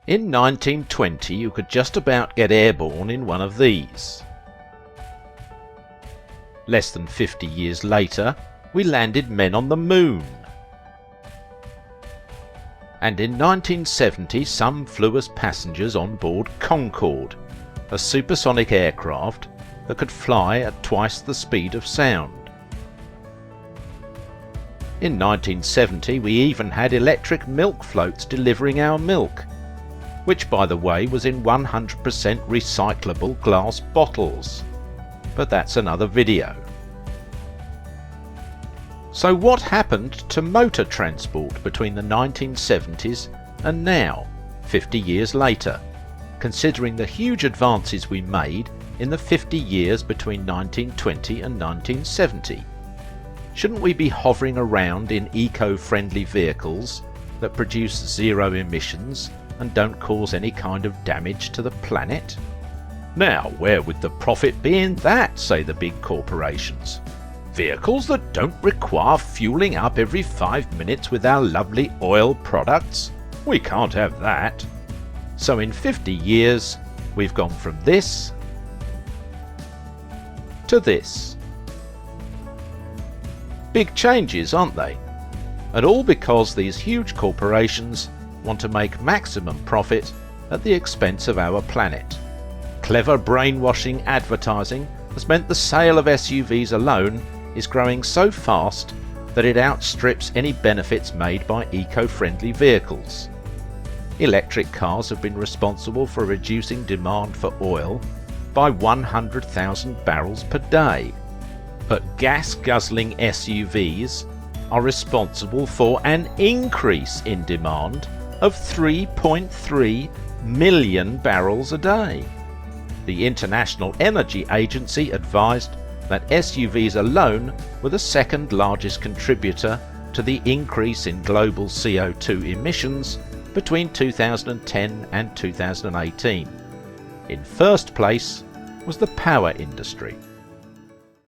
In 1920 you could just about get airborne in one of these. Less than 50 years later, we landed men on the moon. And in 1970 some flew as passengers on board Concorde, a supersonic aircraft that could fly at twice the speed of sound. In 1970 we even had electric milk floats delivering our milk, which by the way was in 100% recyclable glass bottles. But that's another video. So what happened to motor transport between the 1970s and now, 50 years later, considering the huge advances we made in the 50 years between 1920 and 1970? Shouldn't we be hovering around in eco-friendly vehicles that produce zero emissions and don't cause any kind of damage to the planet? Now, where would the profit be in that, say the big corporations? Vehicles that don't require fueling up every 5 minutes with our lovely oil products? We can't have that. So in 50 years, we've gone from this to this. Big changes, aren't they? And all because these huge corporations want to make maximum profit at the expense of our planet. Clever brainwashing advertising has meant the sale of SUVs alone is growing so fast that it outstrips any benefits made by eco-friendly vehicles. Electric cars have been responsible for reducing demand for oil by 100,000 barrels per day. But gas-guzzling SUVs are responsible for an increase in demand of 3.3 million barrels a day. The International Energy Agency advised that SUVs alone were the second largest contributor to the increase in global CO2 emissions between 2010 and 2018. In first place was the power industry.